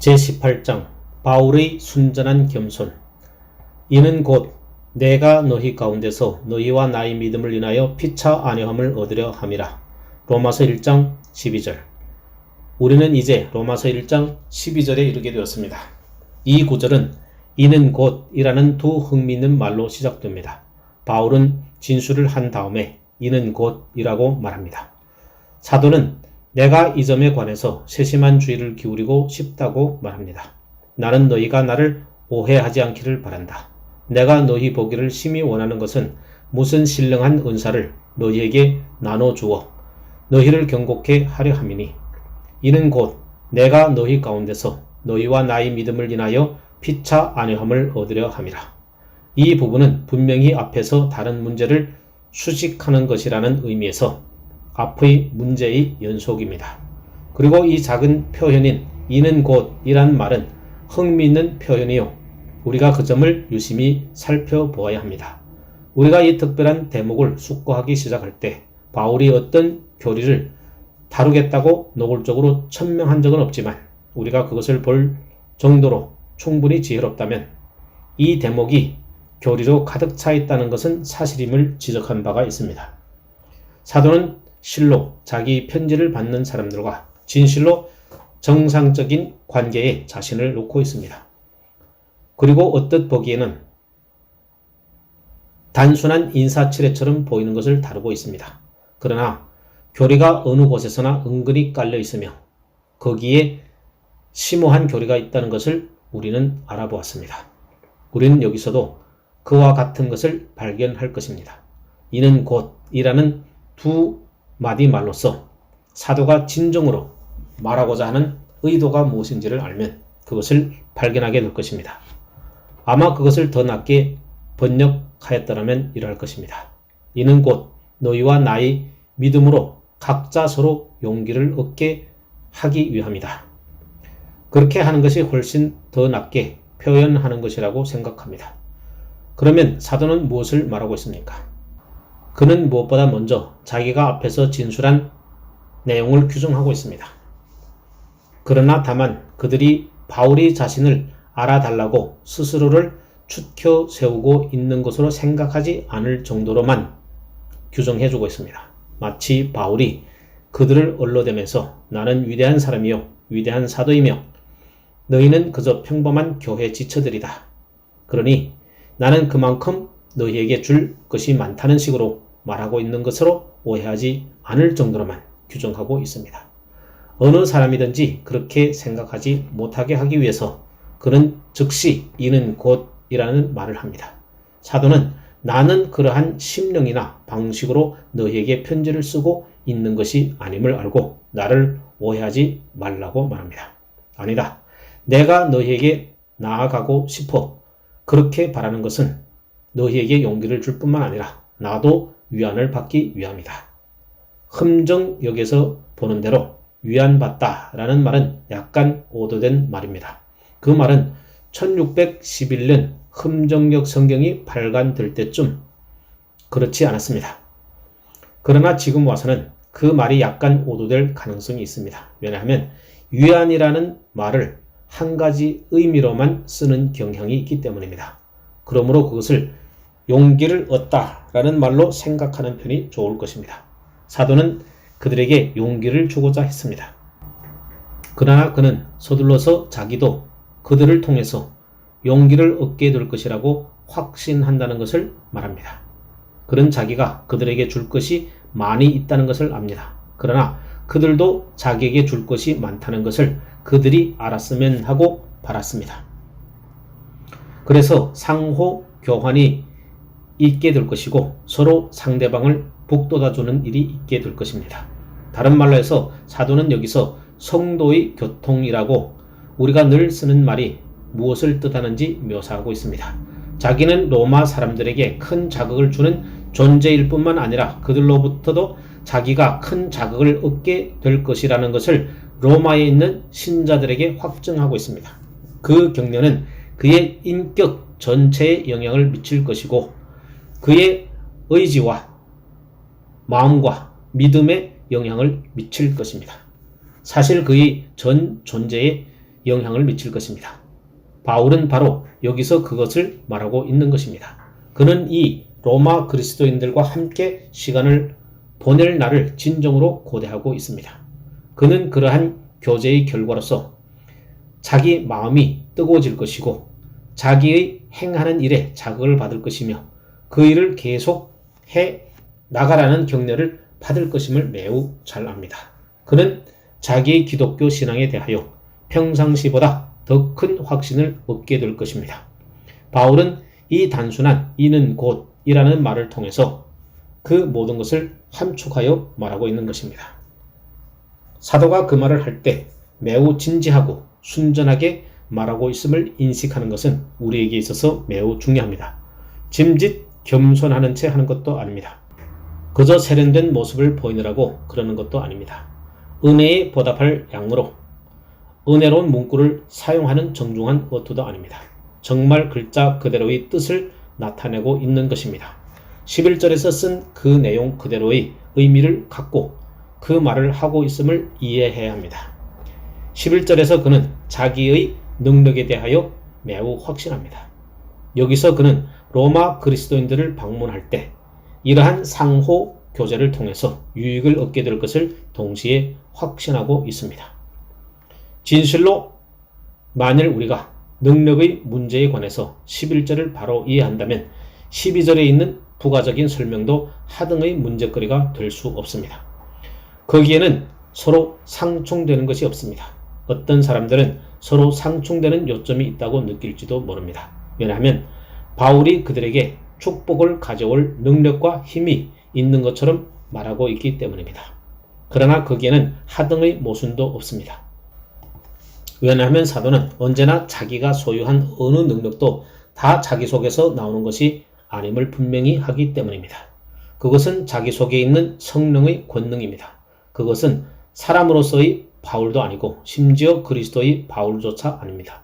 제18장 바울의 순전한 겸손. 이는 곧 내가 너희 가운데서 너희와 나의 믿음을 인하여 피차 안위함을 얻으려 함이라. 로마서 1장 12절. 우리는 이제 로마서 1장 12절에 이르게 되었습니다. 이 구절은 이는 곧 이라는 두 흥미있는 말로 시작됩니다. 바울은 진술을 한 다음에 이는 곧 이라고 말합니다. 사도는 내가 이 점에 관해서 세심한 주의를 기울이고 싶다고 말합니다. 나는 너희가 나를 오해하지 않기를 바란다. 내가 너희 보기를 심히 원하는 것은 무슨 신령한 은사를 너희에게 나눠주어 너희를 경고케 하려 함이니 이는 곧 내가 너희 가운데서 너희와 나의 믿음을 인하여 피차 안위함을 얻으려 함이라. 이 부분은 분명히 앞에서 다른 문제를 수식하는 것이라는 의미에서 앞의 문제의 연속입니다. 그리고 이 작은 표현인 이는 곧 이란 말은 흥미있는 표현이요. 우리가 그 점을 유심히 살펴보아야 합니다. 우리가 이 특별한 대목을 숙고하기 시작할 때 바울이 어떤 교리를 다루겠다고 노골적으로 천명한 적은 없지만 우리가 그것을 볼 정도로 충분히 지혜롭다면 이 대목이 교리로 가득 차 있다는 것은 사실임을 지적한 바가 있습니다. 사도는 실로 자기 편지를 받는 사람들과 진실로 정상적인 관계에 자신을 놓고 있습니다. 그리고 언뜻 보기에는 단순한 인사치레처럼 보이는 것을 다루고 있습니다. 그러나 교리가 어느 곳에서나 은근히 깔려 있으며 거기에 심오한 교리가 있다는 것을 우리는 알아보았습니다. 우리는 여기서도 그와 같은 것을 발견할 것입니다. 이는 곧 이라는 두 마디 말로써 사도가 진정으로 말하고자 하는 의도가 무엇인지를 알면 그것을 발견하게 될 것입니다. 아마 그것을 더 낮게 번역하였더라면 이러할 것입니다. 이는 곧 너희와 나의 믿음으로 각자 서로 용기를 얻게 하기 위함이다. 그렇게 하는 것이 훨씬 더 낮게 표현하는 것이라고 생각합니다. 그러면 사도는 무엇을 말하고 있습니까? 그는 무엇보다 먼저 자기가 앞에서 진술한 내용을 규정하고 있습니다. 그러나 다만 그들이 바울이 자신을 알아달라고 스스로를 추켜 세우고 있는 것으로 생각하지 않을 정도로만 규정해주고 있습니다. 마치 바울이 그들을 얼러대면서 나는 위대한 사람이요 위대한 사도이며 너희는 그저 평범한 교회 지처들이다. 그러니 나는 그만큼 너희에게 줄 것이 많다는 식으로 말하고 있는 것으로 오해하지 않을 정도로만 규정하고 있습니다. 어느 사람이든지 그렇게 생각하지 못하게 하기 위해서 그는 즉시 이는 곧이라는 말을 합니다. 사도는 나는 그러한 심령이나 방식으로 너희에게 편지를 쓰고 있는 것이 아님을 알고 나를 오해하지 말라고 말합니다. 아니다. 내가 너희에게 나아가고 싶어 그렇게 바라는 것은 너희에게 용기를 줄 뿐만 아니라 나도 위안을 받기 위함이다. 흠정역에서 보는 대로 위안받다 라는 말은 약간 오도된 말입니다. 그 말은 1611년 흠정역 성경이 발간될 때쯤 그렇지 않았습니다. 그러나 지금 와서는 그 말이 약간 오도될 가능성이 있습니다. 왜냐하면 위안이라는 말을 한 가지 의미로만 쓰는 경향이 있기 때문입니다. 그러므로 그것을 용기를 얻다라는 말로 생각하는 편이 좋을 것입니다. 사도는 그들에게 용기를 주고자 했습니다. 그러나 그는 서둘러서 자기도 그들을 통해서 용기를 얻게 될 것이라고 확신한다는 것을 말합니다. 그는 자기가 그들에게 줄 것이 많이 있다는 것을 압니다. 그러나 그들도 자기에게 줄 것이 많다는 것을 그들이 알았으면 하고 바랐습니다. 그래서 상호 교환이 있게 될 것이고 서로 상대방을 북돋아주는 일이 있게 될 것입니다. 다른 말로 해서 사도는 여기서 성도의 교통이라고 우리가 늘 쓰는 말이 무엇을 뜻하는지 묘사하고 있습니다. 자기는 로마 사람들에게 큰 자극을 주는 존재일 뿐만 아니라 그들로부터도 자기가 큰 자극을 얻게 될 것이라는 것을 로마에 있는 신자들에게 확증하고 있습니다. 그 격려는 그의 인격 전체에 영향을 미칠 것이고 그의 의지와 마음과 믿음에 영향을 미칠 것입니다. 사실 그의 전 존재에 영향을 미칠 것입니다. 바울은 바로 여기서 그것을 말하고 있는 것입니다. 그는 이 로마 그리스도인들과 함께 시간을 보낼 날을 진정으로 고대하고 있습니다. 그는 그러한 교제의 결과로서 자기 마음이 뜨거워질 것이고 자기의 행하는 일에 자극을 받을 것이며 그 일을 계속 해 나가라는 격려를 받을 것임을 매우 잘 압니다. 그는 자기의 기독교 신앙에 대하여 평상시보다 더 큰 확신을 얻게 될 것입니다. 바울은 이 단순한 이는 곧이라는 말을 통해서 그 모든 것을 함축하여 말하고 있는 것입니다. 사도가 그 말을 할 때 매우 진지하고 순전하게 말하고 있음을 인식하는 것은 우리에게 있어서 매우 중요합니다. 짐짓 겸손하는 채 하는 것도 아닙니다. 그저 세련된 모습을 보이느라고 그러는 것도 아닙니다. 은혜에 보답할 양으로 은혜로운 문구를 사용하는 정중한 어투도 아닙니다. 정말 글자 그대로의 뜻을 나타내고 있는 것입니다. 11절에서 쓴 그 내용 그대로의 의미를 갖고 그 말을 하고 있음을 이해해야 합니다. 11절에서 그는 자기의 능력에 대하여 매우 확신합니다. 여기서 그는 로마 그리스도인들을 방문할 때 이러한 상호 교제를 통해서 유익을 얻게 될 것을 동시에 확신하고 있습니다. 진실로 만일 우리가 능력의 문제에 관해서 11절을 바로 이해한다면 12절에 있는 부가적인 설명도 하등의 문제거리가 될 수 없습니다. 거기에는 서로 상충되는 것이 없습니다. 어떤 사람들은 서로 상충되는 요점이 있다고 느낄지도 모릅니다. 왜냐하면 바울이 그들에게 축복을 가져올 능력과 힘이 있는 것처럼 말하고 있기 때문입니다. 그러나 거기에는 하등의 모순도 없습니다. 왜냐하면 사도는 언제나 자기가 소유한 어느 능력도 다 자기 속에서 나오는 것이 아님을 분명히 하기 때문입니다. 그것은 자기 속에 있는 성령의 권능입니다. 그것은 사람으로서의 바울도 아니고 심지어 그리스도의 바울조차 아닙니다.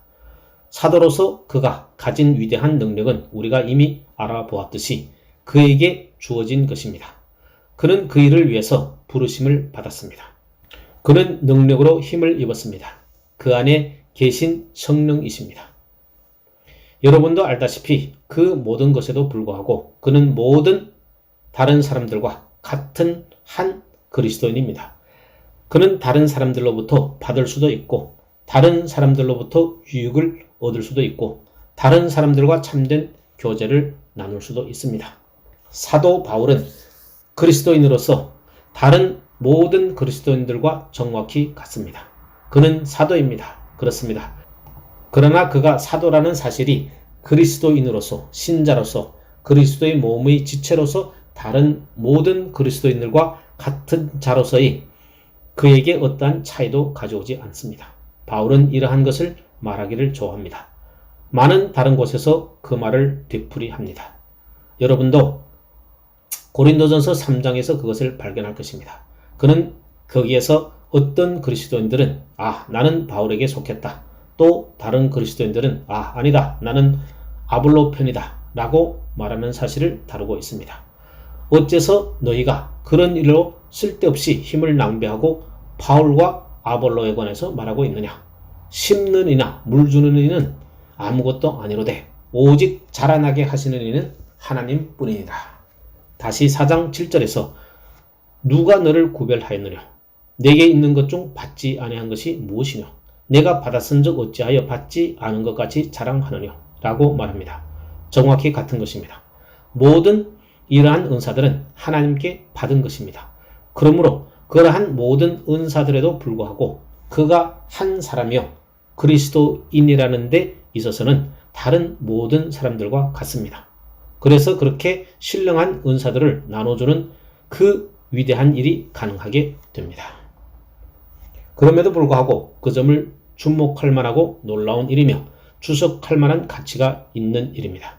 사도로서 그가 가진 위대한 능력은 우리가 이미 알아보았듯이 그에게 주어진 것입니다. 그는 그 일을 위해서 부르심을 받았습니다. 그는 능력으로 힘을 입었습니다. 그 안에 계신 성령이십니다. 여러분도 알다시피 그 모든 것에도 불구하고 그는 모든 다른 사람들과 같은 한 그리스도인입니다. 그는 다른 사람들로부터 받을 수도 있고 다른 사람들로부터 유익을 얻을 수도 있고 다른 사람들과 참된 교제를 나눌 수도 있습니다. 사도 바울은 그리스도인으로서 다른 모든 그리스도인들과 정확히 같습니다. 그는 사도입니다. 그렇습니다. 그러나 그가 사도라는 사실이 그리스도인으로서 신자로서 그리스도의 몸의 지체로서 다른 모든 그리스도인들과 같은 자로서의 그에게 어떠한 차이도 가져오지 않습니다. 바울은 이러한 것을 말하기를 좋아합니다. 많은 다른 곳에서 그 말을 되풀이합니다. 여러분도 고린도전서 3장에서 그것을 발견할 것입니다. 그는 거기에서 어떤 그리스도인들은 나는 바울에게 속했다. 또 다른 그리스도인들은 아니다. 나는 아볼로 편이다. 라고 말하는 사실을 다루고 있습니다. 어째서 너희가 그런 일로 쓸데없이 힘을 낭비하고 바울과 아볼로에 관해서 말하고 있느냐? 심는 이나 물 주는 이는 아무것도 아니로되 오직 자라나게 하시는 이는 하나님 뿐이니라. 다시 4장 7절에서 누가 너를 구별하였느냐? 내게 있는 것 중 받지 아니한 것이 무엇이냐? 내가 받았은 적 어찌하여 받지 않은 것 같이 자랑하느냐? 라고 말합니다. 정확히 같은 것입니다. 모든 이러한 은사들은 하나님께 받은 것입니다. 그러므로 그러한 모든 은사들에도 불구하고 그가 한 사람이요 그리스도인이라는 데 있어서는 다른 모든 사람들과 같습니다. 그래서 그렇게 신령한 은사들을 나눠주는 그 위대한 일이 가능하게 됩니다. 그럼에도 불구하고 그 점을 주목할 만하고 놀라운 일이며 주석할 만한 가치가 있는 일입니다.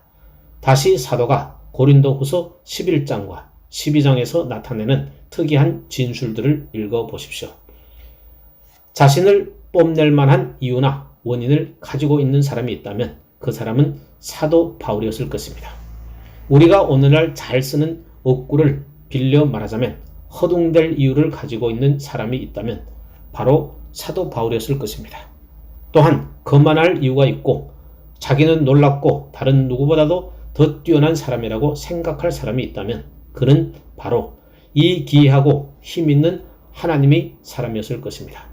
다시 사도가 고린도후서 11장과 12장에서 나타내는 특이한 진술들을 읽어보십시오. 자신을 뽐낼 만한 이유나 원인을 가지고 있는 사람이 있다면 그 사람은 사도 바울이었을 것입니다. 우리가 오늘날 잘 쓰는 어구를 빌려 말하자면 허둥댈 이유를 가지고 있는 사람이 있다면 바로 사도 바울이었을 것입니다. 또한 거만할 이유가 있고 자기는 놀랍고 다른 누구보다도 더 뛰어난 사람이라고 생각할 사람이 있다면 그는 바로 이 기이하고 힘있는 하나님의 사람이었을 것입니다.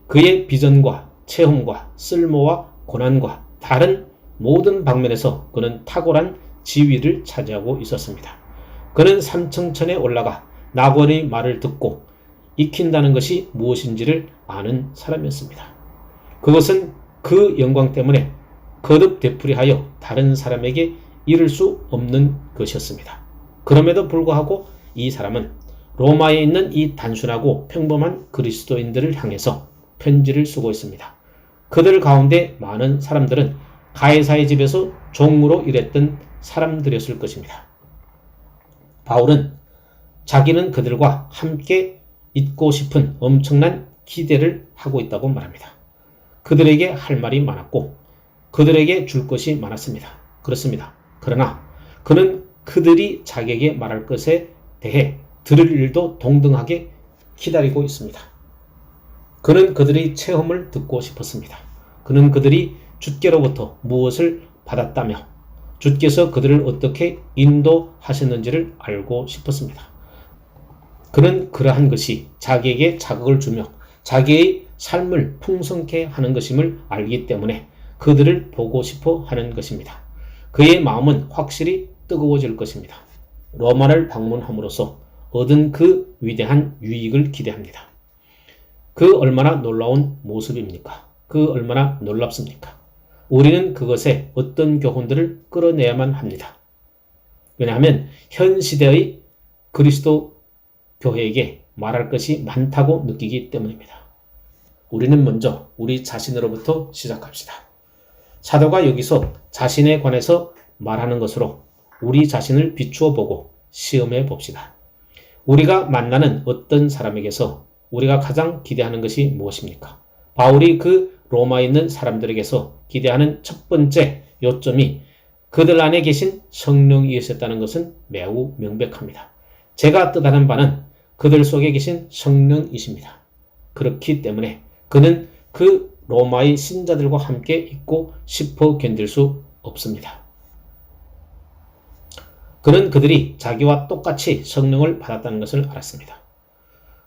그의 비전과 체험과 쓸모와 고난과 다른 모든 방면에서 그는 탁월한 지위를 차지하고 있었습니다. 그는 삼청천에 올라가 낙원의 말을 듣고 익힌다는 것이 무엇인지를 아는 사람이었습니다. 그것은 그 영광 때문에 거듭 되풀이하여 다른 사람에게 이를 수 없는 것이었습니다. 그럼에도 불구하고 이 사람은 로마에 있는 이 단순하고 평범한 그리스도인들을 향해서 편지를 쓰고 있습니다. 그들 가운데 많은 사람들은 가이사의 집에서 종으로 일했던 사람들이었을 것입니다. 바울은 자기는 그들과 함께 있고 싶은 엄청난 기대를 하고 있다고 말합니다. 그들에게 할 말이 많았고 그들에게 줄 것이 많았습니다. 그렇습니다. 그러나 그는 그들이 자기에게 말할 것에 대해 들을 일도 동등하게 기다리고 있습니다. 그는 그들의 체험을 듣고 싶었습니다. 그는 그들이 주께로부터 무엇을 받았다며 주께서 그들을 어떻게 인도하셨는지를 알고 싶었습니다. 그는 그러한 것이 자기에게 자극을 주며 자기의 삶을 풍성케 하는 것임을 알기 때문에 그들을 보고 싶어 하는 것입니다. 그의 마음은 확실히 뜨거워질 것입니다. 로마를 방문함으로써 얻은 그 위대한 유익을 기대합니다. 그 얼마나 놀라운 모습입니까? 그 얼마나 놀랍습니까? 우리는 그것에 어떤 교훈들을 끌어내야만 합니다. 왜냐하면 현 시대의 그리스도 교회에게 말할 것이 많다고 느끼기 때문입니다. 우리는 먼저 우리 자신으로부터 시작합시다. 사도가 여기서 자신에 관해서 말하는 것으로 우리 자신을 비추어 보고 시험해 봅시다. 우리가 만나는 어떤 사람에게서 우리가 가장 기대하는 것이 무엇입니까? 바울이 그 로마에 있는 사람들에게서 기대하는 첫 번째 요점이 그들 안에 계신 성령이셨다는 것은 매우 명백합니다. 제가 뜻하는 바는 그들 속에 계신 성령이십니다. 그렇기 때문에 그는 그 로마의 신자들과 함께 있고 싶어 견딜 수 없습니다. 그는 그들이 자기와 똑같이 성령을 받았다는 것을 알았습니다.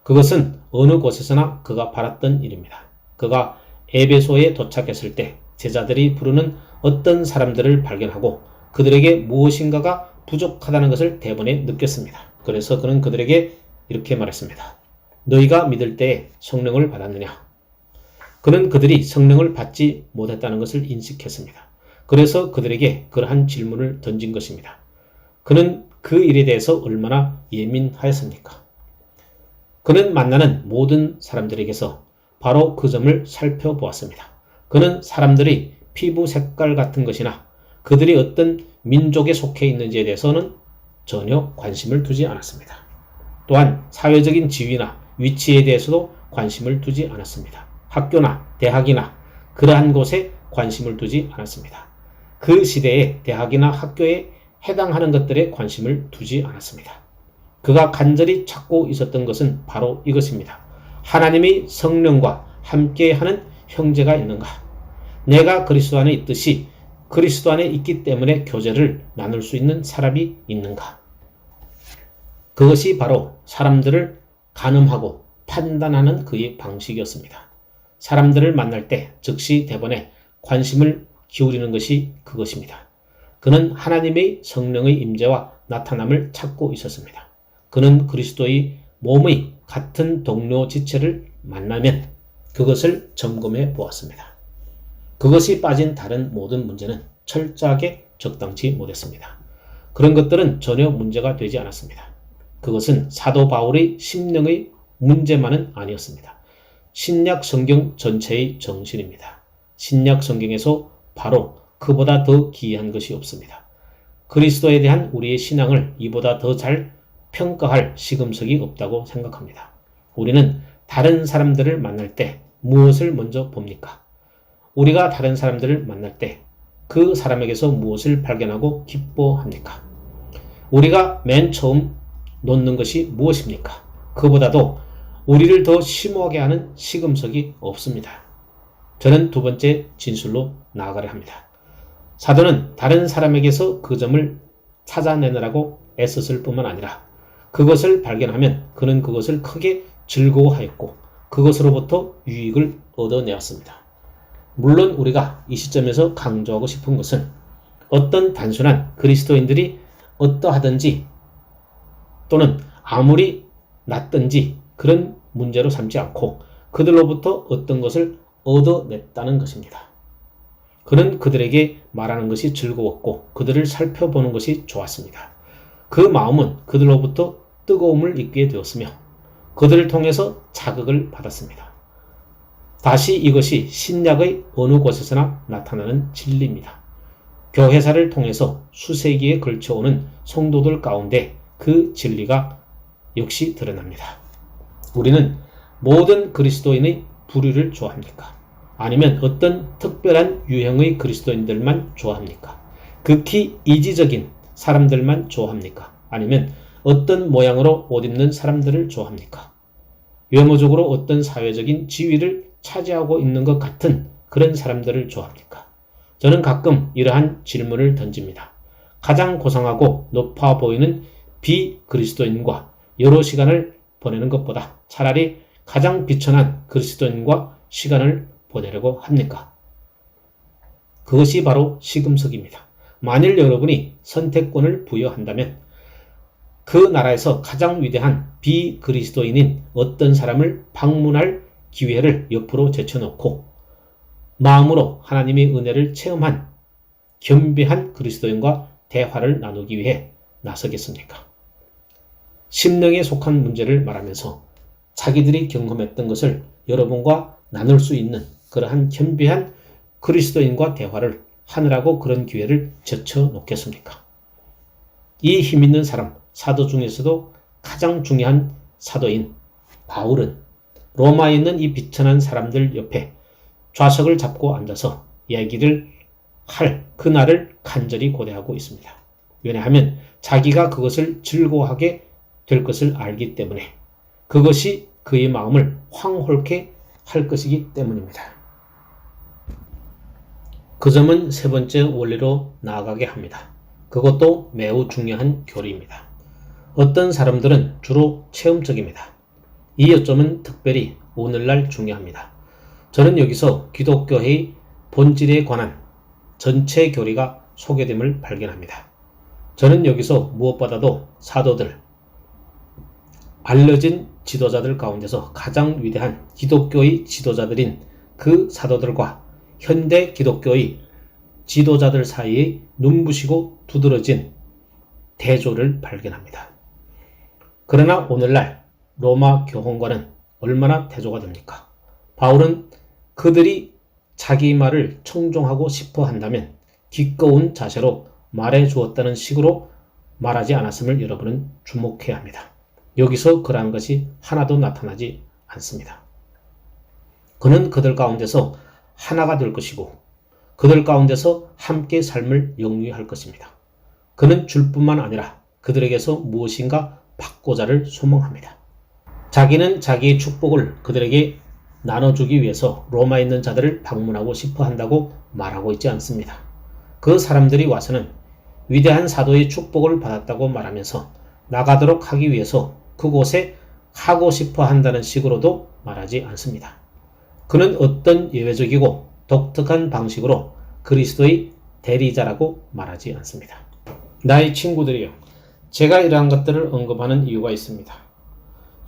그것은 어느 곳에서나 그가 바랐던 일입니다. 그가 에베소에 도착했을 때 제자들이 부르는 어떤 사람들을 발견하고 그들에게 무엇인가가 부족하다는 것을 대번에 느꼈습니다. 그래서 그는 그들에게 이렇게 말했습니다. 너희가 믿을 때에 성령을 받았느냐? 그는 그들이 성령을 받지 못했다는 것을 인식했습니다. 그래서 그들에게 그러한 질문을 던진 것입니다. 그는 그 일에 대해서 얼마나 예민하였습니까? 그는 만나는 모든 사람들에게서 바로 그 점을 살펴보았습니다. 그는 사람들의 피부 색깔 같은 것이나 그들이 어떤 민족에 속해 있는지에 대해서는 전혀 관심을 두지 않았습니다. 또한 사회적인 지위나 위치에 대해서도 관심을 두지 않았습니다. 학교나 대학이나 그러한 곳에 관심을 두지 않았습니다. 그 시대의 대학이나 학교에 해당하는 것들에 관심을 두지 않았습니다. 그가 간절히 찾고 있었던 것은 바로 이것입니다. 하나님의 성령과 함께하는 형제가 있는가? 내가 그리스도 안에 있듯이 그리스도 안에 있기 때문에 교제를 나눌 수 있는 사람이 있는가? 그것이 바로 사람들을 가늠하고 판단하는 그의 방식이었습니다. 사람들을 만날 때 즉시 대번에 관심을 기울이는 것이 그것입니다. 그는 하나님의 성령의 임재와 나타남을 찾고 있었습니다. 그는 그리스도의 몸의 같은 동료 지체를 만나면 그것을 점검해 보았습니다. 그것이 빠진 다른 모든 문제는 철저하게 적당치 못했습니다. 그런 것들은 전혀 문제가 되지 않았습니다. 그것은 사도 바울의 심령의 문제만은 아니었습니다. 신약 성경 전체의 정신입니다. 신약 성경에서 바로 그보다 더 기이한 것이 없습니다. 그리스도에 대한 우리의 신앙을 이보다 더 잘 평가할 시금석이 없다고 생각합니다. 우리는 다른 사람들을 만날 때 무엇을 먼저 봅니까? 우리가 다른 사람들을 만날 때 그 사람에게서 무엇을 발견하고 기뻐합니까? 우리가 맨 처음 놓는 것이 무엇입니까? 그보다도 우리를 더 심오하게 하는 시금석이 없습니다. 저는 두 번째 진술로 나아가려 합니다. 사도는 다른 사람에게서 그 점을 찾아내느라고 애썼을 뿐만 아니라 그것을 발견하면 그는 그것을 크게 즐거워하였고 그것으로부터 유익을 얻어내었습니다. 물론 우리가 이 시점에서 강조하고 싶은 것은 어떤 단순한 그리스도인들이 어떠하든지 또는 아무리 낫든지 그런 문제로 삼지 않고 그들로부터 어떤 것을 얻어냈다는 것입니다. 그는 그들에게 말하는 것이 즐거웠고 그들을 살펴보는 것이 좋았습니다. 그 마음은 그들로부터 뜨거움을 입게 되었으며 그들을 통해서 자극을 받았습니다. 다시 이것이 신약의 어느 곳에서나 나타나는 진리입니다. 교회사를 통해서 수세기에 걸쳐오는 성도들 가운데 그 진리가 역시 드러납니다. 우리는 모든 그리스도인의 부류를 좋아합니까? 아니면 어떤 특별한 유형의 그리스도인들만 좋아합니까? 극히 이지적인 사람들만 좋아합니까? 아니면 어떤 모양으로 옷 입는 사람들을 좋아합니까? 외모적으로 어떤 사회적인 지위를 차지하고 있는 것 같은 그런 사람들을 좋아합니까? 저는 가끔 이러한 질문을 던집니다. 가장 고상하고 높아 보이는 비그리스도인과 여러 시간을 보내는 것보다 차라리 가장 비천한 그리스도인과 시간을 보내려고 합니까? 그것이 바로 시금석입니다. 만일 여러분이 선택권을 부여한다면 그 나라에서 가장 위대한 비그리스도인인 어떤 사람을 방문할 기회를 옆으로 제쳐놓고 마음으로 하나님의 은혜를 체험한 겸비한 그리스도인과 대화를 나누기 위해 나서겠습니까? 심령에 속한 문제를 말하면서 자기들이 경험했던 것을 여러분과 나눌 수 있는 그러한 겸비한 그리스도인과 대화를 하느라고 그런 기회를 제쳐놓겠습니까? 이 힘있는 사람, 사도 중에서도 가장 중요한 사도인 바울은 로마에 있는 이 비천한 사람들 옆에 좌석을 잡고 앉아서 얘기를 할 그날을 간절히 고대하고 있습니다. 왜냐하면 자기가 그것을 즐거워하게 될 것을 알기 때문에 그것이 그의 마음을 황홀케 할 것이기 때문입니다. 그 점은 세 번째 원리로 나아가게 합니다. 그것도 매우 중요한 교리입니다. 어떤 사람들은 주로 체험적입니다. 이 요점은 특별히 오늘날 중요합니다. 저는 여기서 기독교의 본질에 관한 전체 교리가 소개됨을 발견합니다. 저는 여기서 무엇보다도 사도들, 알려진 지도자들 가운데서 가장 위대한 기독교의 지도자들인 그 사도들과 현대 기독교의 지도자들 사이에 눈부시고 두드러진 대조를 발견합니다. 그러나 오늘날 로마 교황과는 얼마나 대조가 됩니까? 바울은 그들이 자기 말을 청종하고 싶어 한다면 기꺼운 자세로 말해 주었다는 식으로 말하지 않았음을 여러분은 주목해야 합니다. 여기서 그러한 것이 하나도 나타나지 않습니다. 그는 그들 가운데서 하나가 될 것이고 그들 가운데서 함께 삶을 영위할 것입니다. 그는 줄 뿐만 아니라 그들에게서 무엇인가 받고자를 소망합니다. 자기는 자기의 축복을 그들에게 나눠주기 위해서 로마에 있는 자들을 방문하고 싶어 한다고 말하고 있지 않습니다. 그 사람들이 와서는 위대한 사도의 축복을 받았다고 말하면서 나가도록 하기 위해서 그곳에 하고 싶어 한다는 식으로도 말하지 않습니다. 그는 어떤 예외적이고 독특한 방식으로 그리스도의 대리자라고 말하지 않습니다. 나의 친구들이요. 제가 이러한 것들을 언급하는 이유가 있습니다.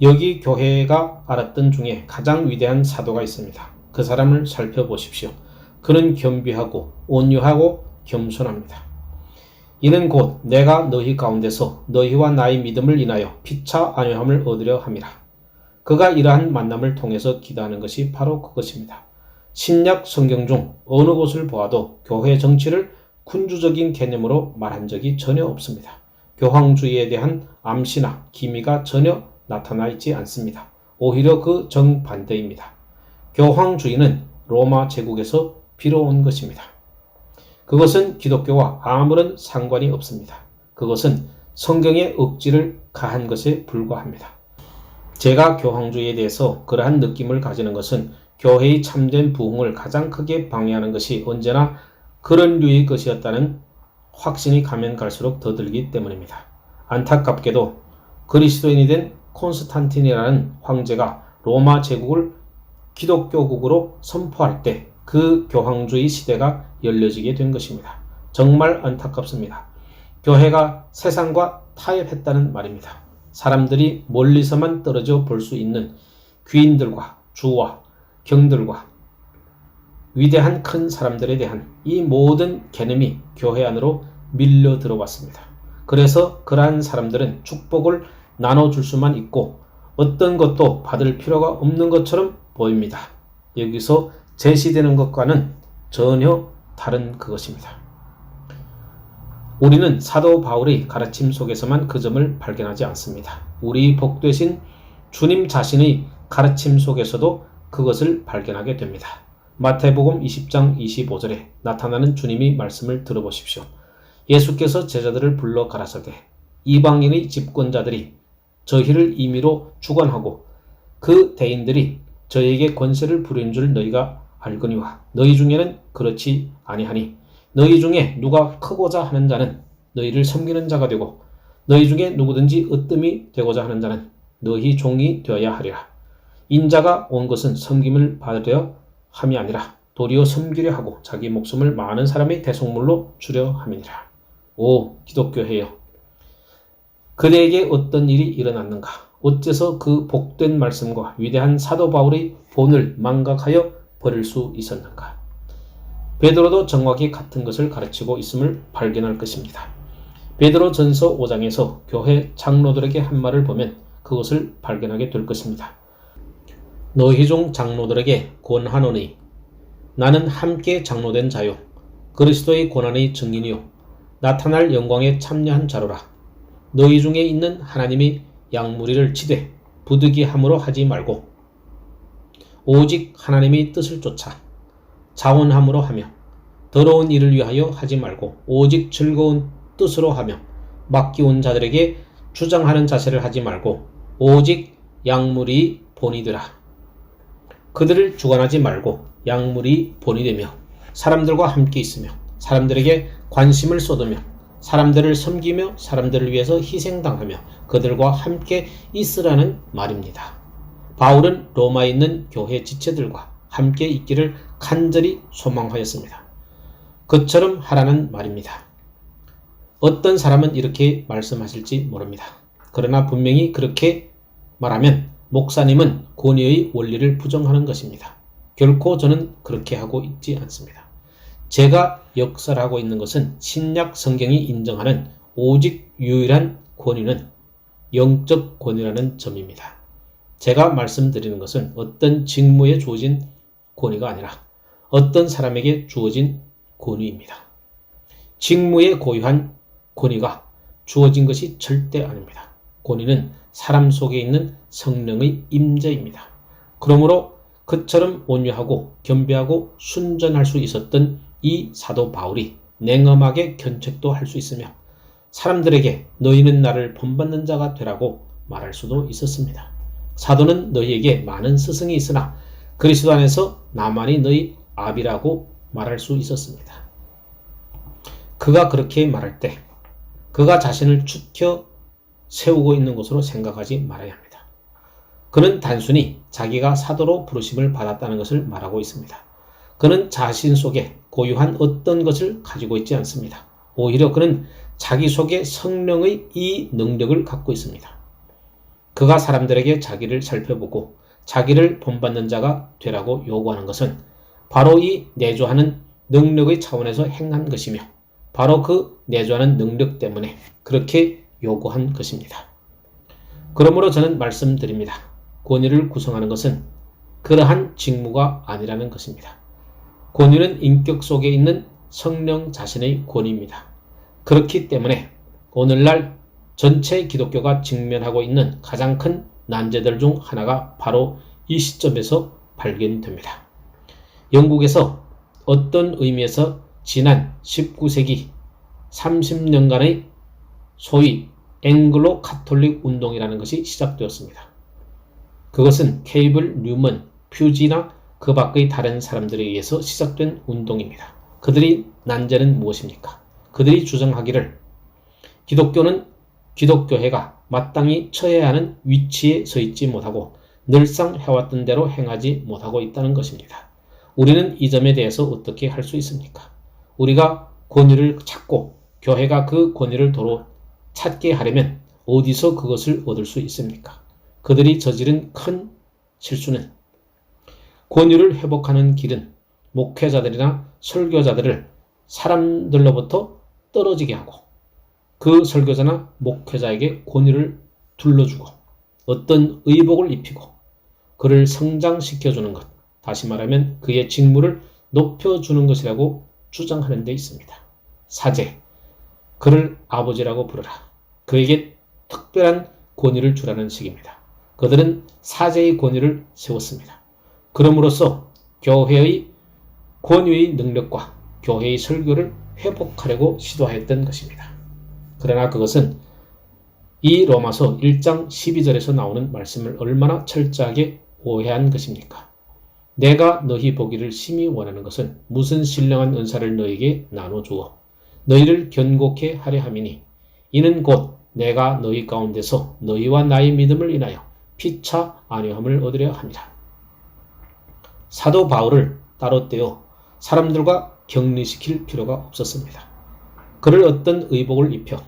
여기 교회가 알았던 중에 가장 위대한 사도가 있습니다. 그 사람을 살펴보십시오. 그는 겸비하고 온유하고 겸손합니다. 이는 곧 내가 너희 가운데서 너희와 나의 믿음을 인하여 피차 안위함을 얻으려 함이라. 그가 이러한 만남을 통해서 기도하는 것이 바로 그것입니다. 신약 성경 중 어느 곳을 보아도 교회 정치를 군주적인 개념으로 말한 적이 전혀 없습니다. 교황주의에 대한 암시나 기미가 전혀 나타나 있지 않습니다. 오히려 그 정반대입니다. 교황주의는 로마 제국에서 비로온 것입니다. 그것은 기독교와 아무런 상관이 없습니다. 그것은 성경의 억지를 가한 것에 불과합니다. 제가 교황주의에 대해서 그러한 느낌을 가지는 것은 교회의 참된 부흥을 가장 크게 방해하는 것이 언제나 그런 류의 것이었다는 확신이 가면 갈수록 더 들기 때문입니다. 안타깝게도 그리스도인이 된 콘스탄틴이라는 황제가 로마 제국을 기독교국으로 선포할 때 그 교황주의 시대가 열려지게 된 것입니다. 정말 안타깝습니다. 교회가 세상과 타협했다는 말입니다. 사람들이 멀리서만 떨어져 볼 수 있는 귀인들과 주와 경들과 위대한 큰 사람들에 대한 이 모든 개념이 교회 안으로 밀려 들어왔습니다. 그래서 그러한 사람들은 축복을 나눠줄 수만 있고 어떤 것도 받을 필요가 없는 것처럼 보입니다. 여기서 제시되는 것과는 전혀 다른 그것입니다. 우리는 사도 바울의 가르침 속에서만 그 점을 발견하지 않습니다. 우리 복되신 주님 자신의 가르침 속에서도 그것을 발견하게 됩니다. 마태복음 20장 25절에 나타나는 주님의 말씀을 들어보십시오. 예수께서 제자들을 불러 가라사대 이방인의 집권자들이 저희를 임의로 주관하고 그 대인들이 저희에게 권세를 부린 줄 너희가 알거니와 너희 중에는 그렇지 아니하니 너희 중에 누가 크고자 하는 자는 너희를 섬기는 자가 되고 너희 중에 누구든지 으뜸이 되고자 하는 자는 너희 종이 되어야 하리라. 인자가 온 것은 섬김을 받으려 함이 아니라 도리어 섬기려 하고 자기 목숨을 많은 사람의 대속물로 주려 함이니라. 오 기독교회여, 그대에게 어떤 일이 일어났는가? 어째서 그 복된 말씀과 위대한 사도 바울의 본을 망각하여 버릴 수 있었는가? 베드로도 정확히 같은 것을 가르치고 있음을 발견할 것입니다. 베드로 전서 5장에서 교회 장로들에게 한 말을 보면 그것을 발견하게 될 것입니다. 너희 중 장로들에게 권하노니 나는 함께 장로된 자요 그리스도의 고난의 증인이요 나타날 영광에 참여한 자로라. 너희 중에 있는 하나님이 양무리를 치되 부득이함으로 하지 말고 오직 하나님의 뜻을 쫓아 자원함으로 하며 더러운 일을 위하여 하지 말고 오직 즐거운 뜻으로 하며 맡기온 자들에게 주장하는 자세를 하지 말고 오직 양무리 본이 되라. 그들을 주관하지 말고 양무리 본이 되며 사람들과 함께 있으며 사람들에게 관심을 쏟으며 사람들을 섬기며 사람들을 위해서 희생당하며 그들과 함께 있으라는 말입니다. 바울은 로마에 있는 교회 지체들과 함께 있기를 간절히 소망하였습니다. 그처럼 하라는 말입니다. 어떤 사람은 이렇게 말씀하실지 모릅니다. 그러나 분명히 그렇게 말하면 목사님은 권위의 원리를 부정하는 것입니다. 결코 저는 그렇게 하고 있지 않습니다. 제가 역설하고 있는 것은 신약 성경이 인정하는 오직 유일한 권위는 영적 권위라는 점입니다. 제가 말씀드리는 것은 어떤 직무에 주어진 권위가 아니라 어떤 사람에게 주어진 권위입니다. 직무에 고유한 권위가 주어진 것이 절대 아닙니다. 권위는 사람 속에 있는 성령의 임재입니다. 그러므로 그처럼 온유하고 겸비하고 순전할 수 있었던 이 사도 바울이 냉엄하게 견책도 할 수 있으며 사람들에게 너희는 나를 본받는 자가 되라고 말할 수도 있었습니다. 사도는 너희에게 많은 스승이 있으나 그리스도 안에서 나만이 너희 아비라고 말할 수 있었습니다. 그가 그렇게 말할 때 그가 자신을 추켜 세우고 있는 것으로 생각하지 말아야 합니다. 그는 단순히 자기가 사도로 부르심을 받았다는 것을 말하고 있습니다. 그는 자신 속에 고유한 어떤 것을 가지고 있지 않습니다. 오히려 그는 자기 속에 성령의 이 능력을 갖고 있습니다. 그가 사람들에게 자기를 살펴보고 자기를 본받는 자가 되라고 요구하는 것은 바로 이 내조하는 능력의 차원에서 행한 것이며 바로 그 내조하는 능력 때문에 그렇게 요구한 것입니다. 그러므로 저는 말씀드립니다. 권위를 구성하는 것은 그러한 직무가 아니라는 것입니다. 권위는 인격 속에 있는 성령 자신의 권위입니다. 그렇기 때문에 오늘날 전체 기독교가 직면하고 있는 가장 큰 난제들 중 하나가 바로 이 시점에서 발견됩니다. 영국에서 어떤 의미에서 지난 19세기 30년간의 소위 앵글로 카톨릭 운동이라는 것이 시작되었습니다. 그것은 케이블 뉴먼, 퓨지나 그 밖의 다른 사람들에 의해서 시작된 운동입니다. 그들이 난제는 무엇입니까? 그들이 주장하기를 기독교는 기독교회가 마땅히 처해야 하는 위치에 서 있지 못하고 늘상 해왔던 대로 행하지 못하고 있다는 것입니다. 우리는 이 점에 대해서 어떻게 할 수 있습니까? 우리가 권위를 찾고 교회가 그 권위를 도로 찾게 하려면 어디서 그것을 얻을 수 있습니까? 그들이 저지른 큰 실수는 권위를 회복하는 길은 목회자들이나 설교자들을 사람들로부터 떨어지게 하고 그 설교자나 목회자에게 권위를 둘러주고 어떤 의복을 입히고 그를 성장시켜주는 것, 다시 말하면 그의 직무를 높여주는 것이라고 주장하는 데 있습니다. 사제, 그를 아버지라고 부르라. 그에게 특별한 권위를 주라는 식입니다. 그들은 사제의 권위를 세웠습니다. 그럼으로써 교회의 권위의 능력과 교회의 설교를 회복하려고 시도했던 것입니다. 그러나 그것은 이 로마서 1장 12절에서 나오는 말씀을 얼마나 철저하게 오해한 것입니까? 내가 너희 보기를 심히 원하는 것은 무슨 신령한 은사를 너희에게 나눠주어 너희를 견고케 하려 함이니 이는 곧 내가 너희 가운데서 너희와 나의 믿음을 인하여 피차 안위함을 얻으려 함이라. 사도 바울을 따로 떼어 사람들과 격리시킬 필요가 없었습니다. 그를 어떤 의복을 입혀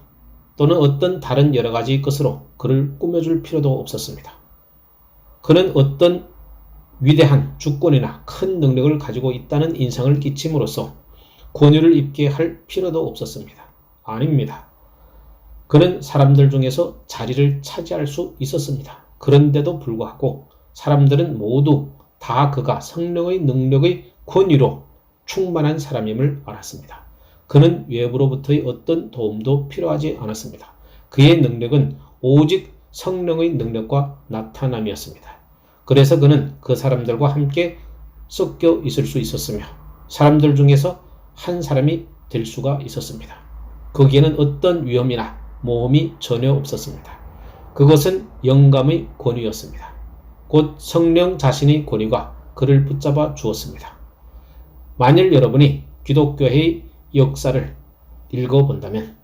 또는 어떤 다른 여러 가지 것으로 그를 꾸며줄 필요도 없었습니다. 그는 어떤 위대한 주권이나 큰 능력을 가지고 있다는 인상을 끼침으로써 권위를 입게 할 필요도 없었습니다. 아닙니다. 그는 사람들 중에서 자리를 차지할 수 있었습니다. 그런데도 불구하고 사람들은 모두 다 그가 성령의 능력의 권위로 충만한 사람임을 알았습니다. 그는 외부로부터의 어떤 도움도 필요하지 않았습니다. 그의 능력은 오직 성령의 능력과 나타남이었습니다. 그래서 그는 그 사람들과 함께 섞여 있을 수 있었으며 사람들 중에서 한 사람이 될 수가 있었습니다. 거기에는 어떤 위험이나 모험이 전혀 없었습니다. 그것은 영감의 권위였습니다. 곧 성령 자신의 권위가 그를 붙잡아 주었습니다. 만일 여러분이 기독교의 역사를 읽어본다면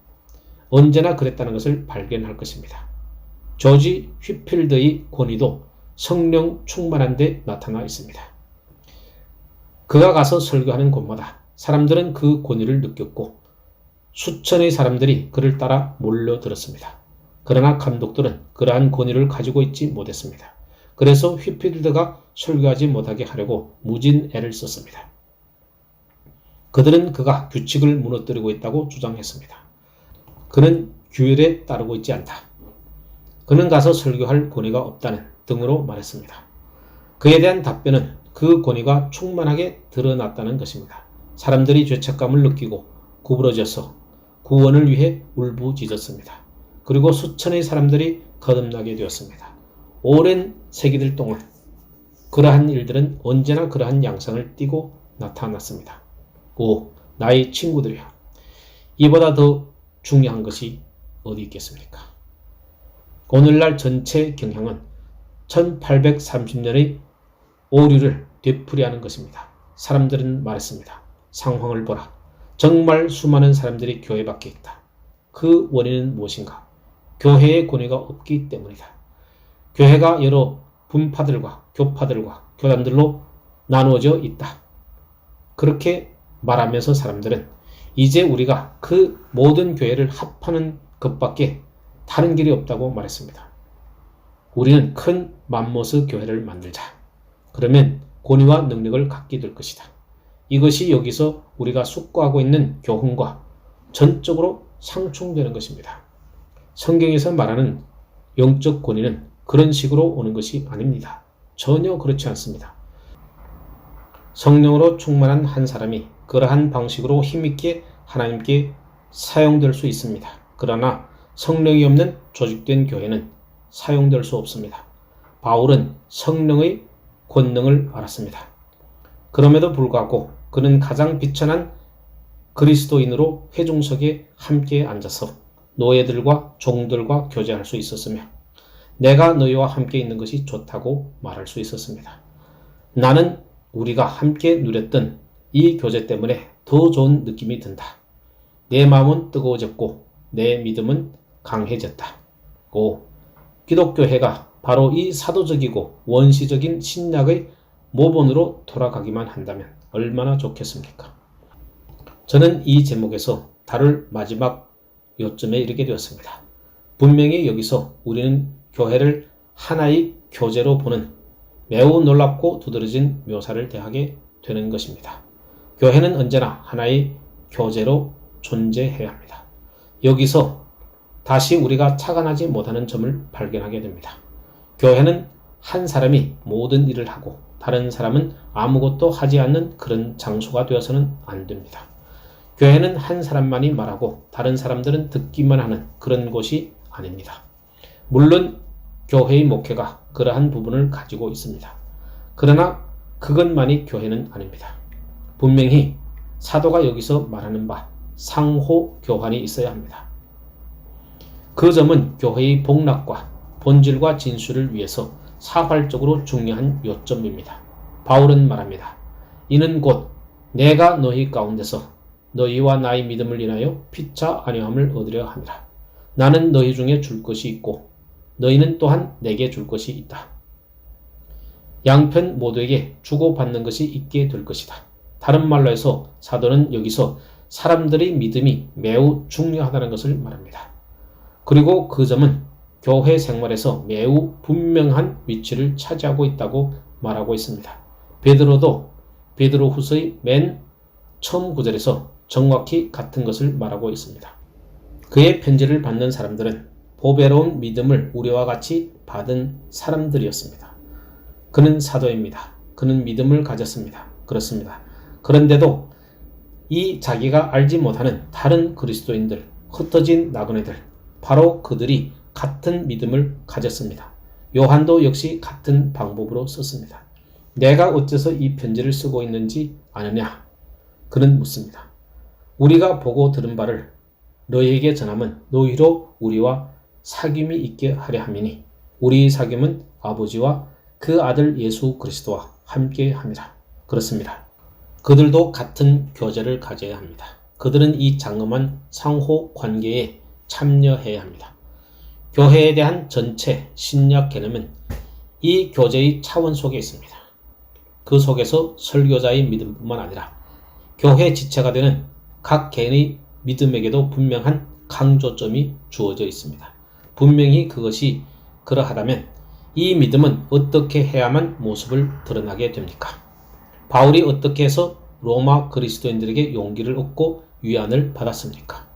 언제나 그랬다는 것을 발견할 것입니다. 조지 휘필드의 권위도 성령 충만한 데 나타나 있습니다. 그가 가서 설교하는 곳마다 사람들은 그 권위를 느꼈고 수천의 사람들이 그를 따라 몰려들었습니다. 그러나 감독들은 그러한 권위를 가지고 있지 못했습니다. 그래서 휘필드가 설교하지 못하게 하려고 무진 애를 썼습니다. 그들은 그가 규칙을 무너뜨리고 있다고 주장했습니다. 그는 규율에 따르고 있지 않다. 그는 가서 설교할 권위가 없다는 등으로 말했습니다. 그에 대한 답변은 그 권위가 충만하게 드러났다는 것입니다. 사람들이 죄책감을 느끼고 구부러져서 구원을 위해 울부짖었습니다. 그리고 수천의 사람들이 거듭나게 되었습니다. 오랜 세기들 동안 그러한 일들은 언제나 그러한 양상을 띠고 나타났습니다. 오, 나의 친구들이여, 이보다 더 중요한 것이 어디 있겠습니까? 오늘날 전체 경향은 1830년의 오류를 되풀이하는 것입니다. 사람들은 말했습니다. 상황을 보라. 정말 수많은 사람들이 교회 밖에 있다. 그 원인은 무엇인가? 교회의 권위가 없기 때문이다. 교회가 여러 분파들과 교파들과 교단들로 나누어져 있다. 그렇게 말하면서 사람들은 이제 우리가 그 모든 교회를 합하는 것밖에 다른 길이 없다고 말했습니다. 우리는 큰 맘모스 교회를 만들자. 그러면 권위와 능력을 갖게 될 것이다. 이것이 여기서 우리가 숙고하고 있는 교훈과 전적으로 상충되는 것입니다. 성경에서 말하는 영적 권위는 그런 식으로 오는 것이 아닙니다. 전혀 그렇지 않습니다. 성령으로 충만한 한 사람이 그러한 방식으로 힘있게 하나님께 사용될 수 있습니다. 그러나 성령이 없는 조직된 교회는 사용될 수 없습니다. 바울은 성령의 권능을 알았습니다. 그럼에도 불구하고 그는 가장 비천한 그리스도인으로 회중석에 함께 앉아서 노예들과 종들과 교제할 수 있었으며 내가 너희와 함께 있는 것이 좋다고 말할 수 있었습니다. 나는 우리가 함께 누렸던 이 교제 때문에 더 좋은 느낌이 든다. 내 마음은 뜨거워졌고 내 믿음은 강해졌다. 5. 기독교회가 바로 이 사도적이고 원시적인 신약의 모본으로 돌아가기만 한다면 얼마나 좋겠습니까? 저는 이 제목에서 다룰 마지막 요점에 이르게 되었습니다. 분명히 여기서 우리는 교회를 하나의 교제로 보는 매우 놀랍고 두드러진 묘사를 대하게 되는 것입니다. 교회는 언제나 하나의 교제로 존재해야 합니다. 여기서 다시 우리가 착안하지 못하는 점을 발견하게 됩니다. 교회는 한 사람이 모든 일을 하고 다른 사람은 아무것도 하지 않는 그런 장소가 되어서는 안 됩니다. 교회는 한 사람만이 말하고 다른 사람들은 듣기만 하는 그런 곳이 아닙니다. 물론 교회의 목회가 그러한 부분을 가지고 있습니다. 그러나 그것만이 교회는 아닙니다. 분명히 사도가 여기서 말하는 바 상호 교환이 있어야 합니다. 그 점은 교회의 복락과 본질과 진수를 위해서 사활적으로 중요한 요점입니다. 바울은 말합니다. 이는 곧 내가 너희 가운데서 너희와 나의 믿음을 인하여 피차 안위함을 얻으려 함이라. 나는 너희 중에 줄 것이 있고 너희는 또한 내게 줄 것이 있다. 양편 모두에게 주고받는 것이 있게 될 것이다. 다른 말로 해서 사도는 여기서 사람들의 믿음이 매우 중요하다는 것을 말합니다. 그리고 그 점은 교회 생활에서 매우 분명한 위치를 차지하고 있다고 말하고 있습니다. 베드로도 베드로후서의 맨 처음 구절에서 정확히 같은 것을 말하고 있습니다. 그의 편지를 받는 사람들은 보배로운 믿음을 우리와 같이 받은 사람들이었습니다. 그는 사도입니다. 그는 믿음을 가졌습니다. 그렇습니다. 그런데도 이 자기가 알지 못하는 다른 그리스도인들, 흩어진 나그네들, 바로 그들이 같은 믿음을 가졌습니다. 요한도 역시 같은 방법으로 썼습니다. 내가 어째서 이 편지를 쓰고 있는지 아느냐? 그는 묻습니다. 우리가 보고 들은 바를 너희에게 전함은 너희로 우리와 사귐이 있게 하려 함이니 우리의 사귐은 아버지와 그 아들 예수 그리스도와 함께 함이라. 그렇습니다. 그들도 같은 교제를 가져야 합니다. 그들은 이 장엄한 상호 관계에 참여해야 합니다. 교회에 대한 전체 신약 개념은 이 교제의 차원 속에 있습니다. 그 속에서 설교자의 믿음뿐만 아니라 교회 지체가 되는 각 개인의 믿음에게도 분명한 강조점이 주어져 있습니다. 분명히 그것이 그러하다면 이 믿음은 어떻게 해야만 모습을 드러나게 됩니까? 바울이 어떻게 해서 로마 그리스도인들에게 용기를 얻고 위안을 받았습니까?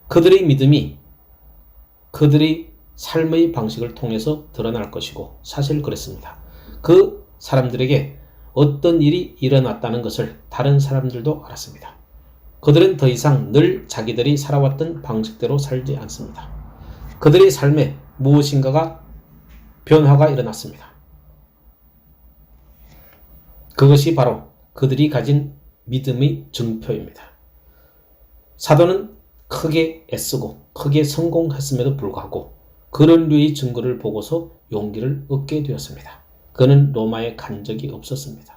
그들의 믿음이 그들의 삶의 방식을 통해서 드러날 것이고 사실 그랬습니다. 그 사람들에게 어떤 일이 일어났다는 것을 다른 사람들도 알았습니다. 그들은 더 이상 늘 자기들이 살아왔던 방식대로 살지 않습니다. 그들의 삶에 무엇인가가 변화가 일어났습니다. 그것이 바로 그들이 가진 믿음의 증표입니다. 사도는 크게 애쓰고 크게 성공했음에도 불구하고 그런 류의 증거를 보고서 용기를 얻게 되었습니다. 그는 로마에 간 적이 없었습니다.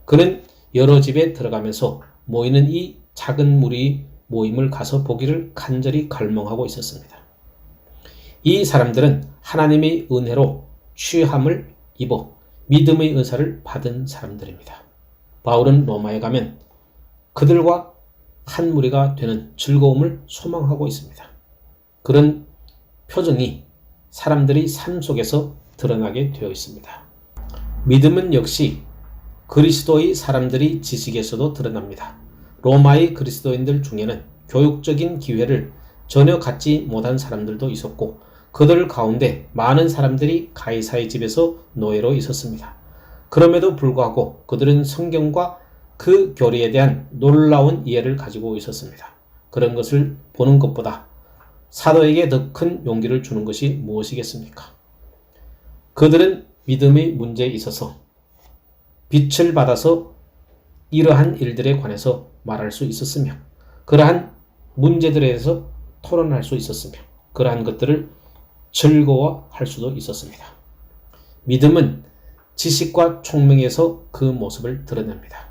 그는 여러 집에 들어가면서 모이는 이 작은 무리의 모임을 가서 보기를 간절히 갈망하고 있었습니다. 이 사람들은 하나님의 은혜로 취함을 입어 믿음의 은사를 받은 사람들입니다. 바울은 로마에 가면 그들과 한 무리가 되는 즐거움을 소망하고 있습니다. 그런 표정이 사람들의 삶 속에서 드러나게 되어 있습니다. 믿음은 역시 그리스도의 사람들의 지식에서도 드러납니다. 로마의 그리스도인들 중에는 교육적인 기회를 전혀 갖지 못한 사람들도 있었고 그들 가운데 많은 사람들이 가이사의 집에서 노예로 있었습니다. 그럼에도 불구하고 그들은 성경과 그 교리에 대한 놀라운 이해를 가지고 있었습니다. 그런 것을 보는 것보다 사도에게 더 큰 용기를 주는 것이 무엇이겠습니까? 그들은 믿음의 문제에 있어서 빛을 받아서 이러한 일들에 관해서 말할 수 있었으며 그러한 문제들에 대해서 토론할 수 있었으며 그러한 것들을 즐거워할 수도 있었습니다. 믿음은 지식과 총명에서 그 모습을 드러냅니다.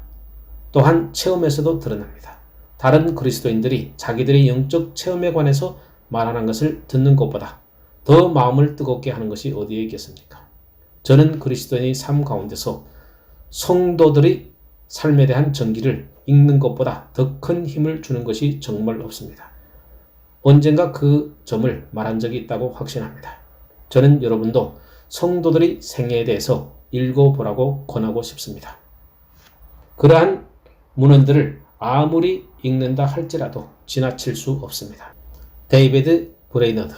또한 체험에서도 드러납니다. 다른 그리스도인들이 자기들의 영적 체험에 관해서 말하는 것을 듣는 것보다 더 마음을 뜨겁게 하는 것이 어디에 있겠습니까? 저는 그리스도인의 삶 가운데서 성도들의 삶에 대한 전기를 읽는 것보다 더 큰 힘을 주는 것이 정말 없습니다. 언젠가 그 점을 말한 적이 있다고 확신합니다. 저는 여러분도 성도들의 생애에 대해서 읽어보라고 권하고 싶습니다. 그러한 문헌들을 아무리 읽는다 할지라도 지나칠 수 없습니다. 데이비드 브레이너드,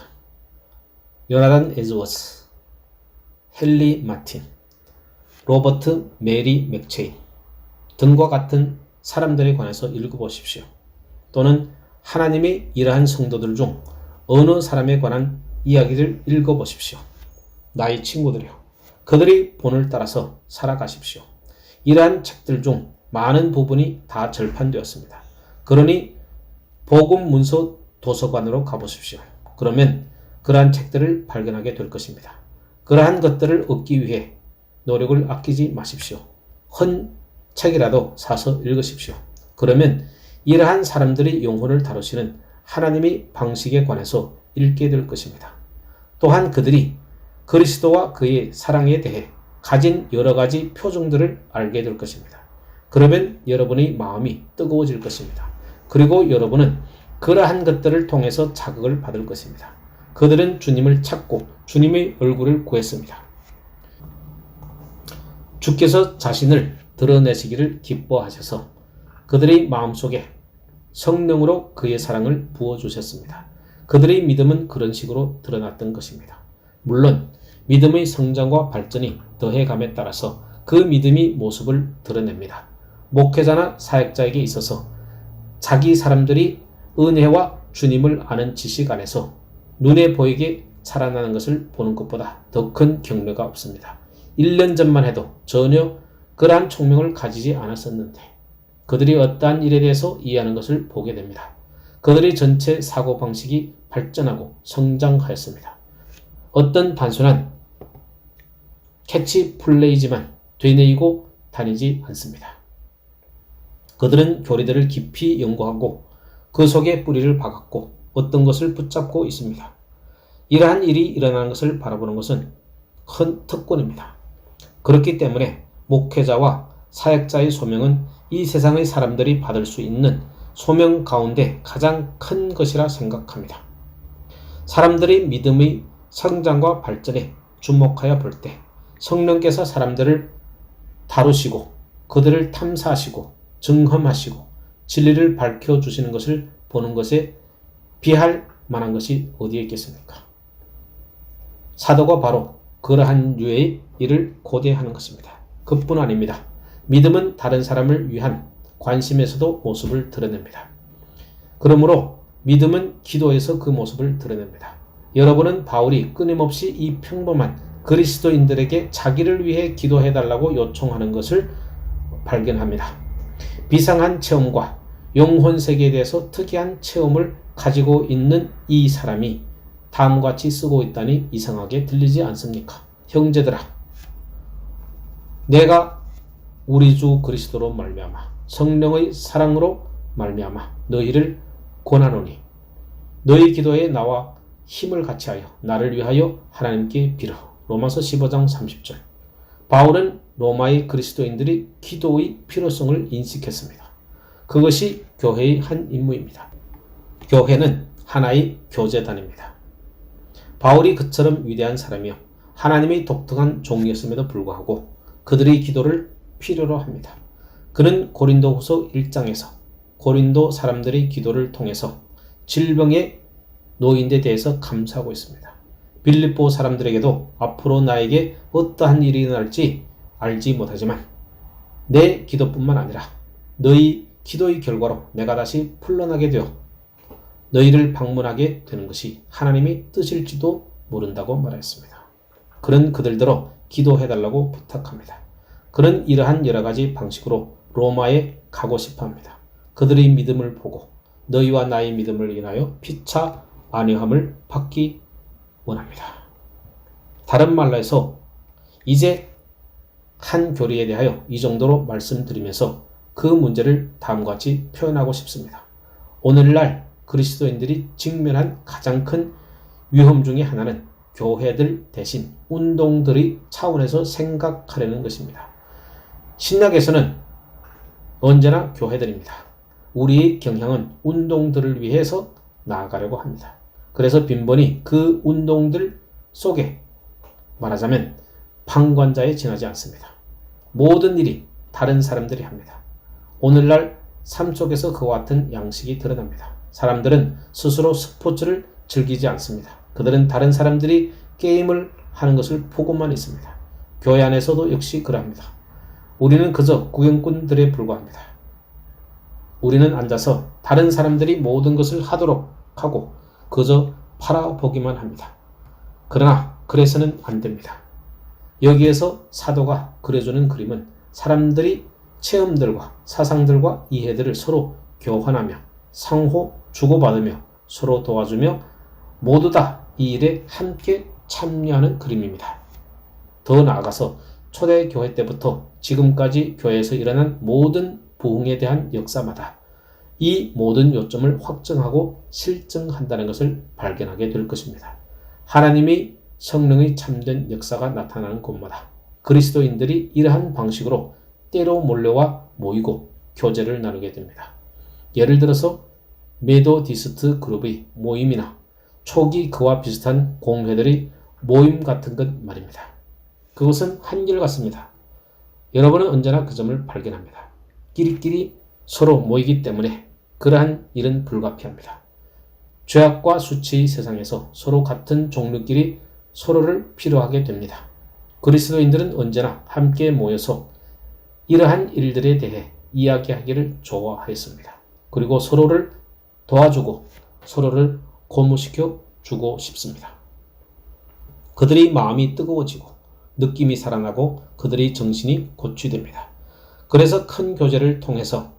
요나단 에즈워스, 헨리 마틴, 로버트 메리 맥체인 등과 같은 사람들에 관해서 읽어보십시오. 또는 하나님의 이러한 성도들 중 어느 사람에 관한 이야기를 읽어보십시오. 나의 친구들이요. 그들의 본을 따라서 살아가십시오. 이러한 책들 중 많은 부분이 다 절판되었습니다. 그러니 복음 문서 도서관으로 가보십시오. 그러면 그러한 책들을 발견하게 될 것입니다. 그러한 것들을 얻기 위해 노력을 아끼지 마십시오. 헌 책이라도 사서 읽으십시오. 그러면 이러한 사람들의 영혼을 다루시는 하나님의 방식에 관해서 읽게 될 것입니다. 또한 그들이 그리스도와 그의 사랑에 대해 가진 여러 가지 표정들을 알게 될 것입니다. 그러면 여러분의 마음이 뜨거워질 것입니다. 그리고 여러분은 그러한 것들을 통해서 자극을 받을 것입니다. 그들은 주님을 찾고 주님의 얼굴을 구했습니다. 주께서 자신을 드러내시기를 기뻐하셔서 그들의 마음속에 성령으로 그의 사랑을 부어주셨습니다. 그들의 믿음은 그런 식으로 드러났던 것입니다. 물론 믿음의 성장과 발전이 더해감에 따라서 그 믿음이 모습을 드러냅니다. 목회자나 사역자에게 있어서 자기 사람들이 은혜와 주님을 아는 지식 안에서 눈에 보이게 자라나는 것을 보는 것보다 더 큰 격려가 없습니다. 1년 전만 해도 전혀 그러한 총명을 가지지 않았었는데 그들이 어떠한 일에 대해서 이해하는 것을 보게 됩니다. 그들의 전체 사고방식이 발전하고 성장하였습니다. 어떤 단순한 캐치플레이지만 되뇌이고 다니지 않습니다. 그들은 교리들을 깊이 연구하고 그 속에 뿌리를 박았고 어떤 것을 붙잡고 있습니다. 이러한 일이 일어나는 것을 바라보는 것은 큰 특권입니다. 그렇기 때문에 목회자와 사역자의 소명은 이 세상의 사람들이 받을 수 있는 소명 가운데 가장 큰 것이라 생각합니다. 사람들의 믿음의 성장과 발전에 주목하여 볼 때 성령께서 사람들을 다루시고 그들을 탐사하시고 증험하시고 진리를 밝혀주시는 것을 보는 것에 비할 만한 것이 어디에 있겠습니까? 사도가 바로 그러한 류의 일을 고대하는 것입니다. 그뿐 아닙니다. 믿음은 다른 사람을 위한 관심에서도 모습을 드러냅니다. 그러므로 믿음은 기도에서 그 모습을 드러냅니다. 여러분은 바울이 끊임없이 이 평범한 그리스도인들에게 자기를 위해 기도해달라고 요청하는 것을 발견합니다. 비상한 체험과 영혼 세계에 대해서 특이한 체험을 가지고 있는 이 사람이 다음과 같이 쓰고 있다니 이상하게 들리지 않습니까? 형제들아, 내가 우리 주 그리스도로 말미암아 성령의 사랑으로 말미암아 너희를 권하노니 너희 기도에 나와 힘을 같이하여 나를 위하여 하나님께 빌어. 로마서 15장 30절. 바울은 로마의 그리스도인들이 기도의 필요성을 인식했습니다. 그것이 교회의 한 임무입니다. 교회는 하나의 교제단입니다. 바울이 그처럼 위대한 사람이요 하나님의 독특한 종이었음에도 불구하고 그들의 기도를 필요로 합니다. 그는 고린도후서 1장에서 고린도 사람들의 기도를 통해서 질병에 놓인 데 대해서 감사하고 있습니다. 빌립보 사람들에게도 앞으로 나에게 어떠한 일이 일어날지 알지 못하지만 내 기도뿐만 아니라 너희 기도의 결과로 내가 다시 풀려나게 되어 너희를 방문하게 되는 것이 하나님의 뜻일지도 모른다고 말했습니다. 그는 그들대로 기도해달라고 부탁합니다. 그는 이러한 여러 가지 방식으로 로마에 가고 싶어합니다. 그들의 믿음을 보고 너희와 나의 믿음을 인하여 피차 안위함을 받기 원합니다. 다른 말로 해서 이제 한 교리에 대하여 이 정도로 말씀드리면서 그 문제를 다음과 같이 표현하고 싶습니다. 오늘날 그리스도인들이 직면한 가장 큰 위험 중의 하나는 교회들 대신 운동들의 차원에서 생각하려는 것입니다. 신약에서는 언제나 교회들입니다. 우리의 경향은 운동들을 위해서 나아가려고 합니다. 그래서 빈번히 그 운동들 속에 말하자면 방관자에 지나지 않습니다. 모든 일이 다른 사람들이 합니다. 오늘날 삶 속에서 그와 같은 양식이 드러납니다. 사람들은 스스로 스포츠를 즐기지 않습니다. 그들은 다른 사람들이 게임을 하는 것을 보고만 있습니다. 교회 안에서도 역시 그러합니다. 우리는 그저 구경꾼들에 불과합니다. 우리는 앉아서 다른 사람들이 모든 것을 하도록 하고 그저 바라보기만 합니다. 그러나 그래서는 안 됩니다. 여기에서 사도가 그려주는 그림은 사람들이 체험들과 사상들과 이해들을 서로 교환하며 상호 주고받으며 서로 도와주며 모두 다 이 일에 함께 참여하는 그림입니다. 더 나아가서 초대교회 때부터 지금까지 교회에서 일어난 모든 부흥에 대한 역사마다 이 모든 요점을 확증하고 실증한다는 것을 발견하게 될 것입니다. 하나님의 성령의 참된 역사가 나타나는 곳마다 그리스도인들이 이러한 방식으로 때로 몰려와 모이고 교제를 나누게 됩니다. 예를 들어서 메도디스트 그룹의 모임이나 초기 그와 비슷한 공회들의 모임 같은 것 말입니다. 그것은 한결같습니다. 여러분은 언제나 그 점을 발견합니다. 끼리끼리 서로 모이기 때문에 그러한 일은 불가피합니다. 죄악과 수치의 세상에서 서로 같은 종류끼리 서로를 필요하게 됩니다. 그리스도인들은 언제나 함께 모여서 이러한 일들에 대해 이야기하기를 좋아했습니다. 그리고 서로를 도와주고 서로를 고무시켜 주고 싶습니다. 그들의 마음이 뜨거워지고 느낌이 살아나고 그들의 정신이 고취됩니다. 그래서 큰 교제를 통해서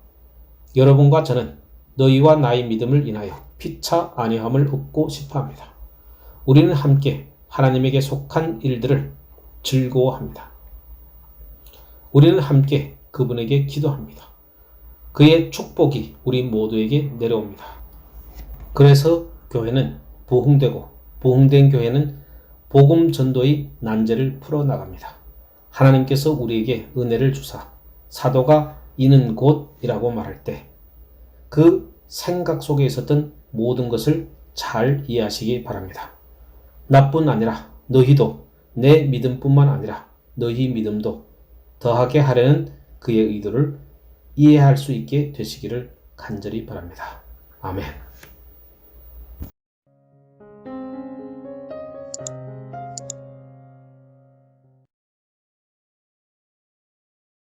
여러분과 저는 너희와 나의 믿음을 인하여 피차 안위함을 얻고 싶어합니다. 우리는 함께 하나님에게 속한 일들을 즐거워합니다. 우리는 함께 그분에게 기도합니다. 그의 축복이 우리 모두에게 내려옵니다. 그래서 교회는 부흥되고 부흥된 교회는 복음 전도의 난제를 풀어나갑니다. 하나님께서 우리에게 은혜를 주사 사도가 이는 곳이라고 말할 때 그 생각 속에 있었던 모든 것을 잘 이해하시기 바랍니다. 나뿐 아니라 너희도 내 믿음뿐만 아니라 너희 믿음도 더하게 하려는 그의 의도를 이해할 수 있게 되시기를 간절히 바랍니다. 아멘.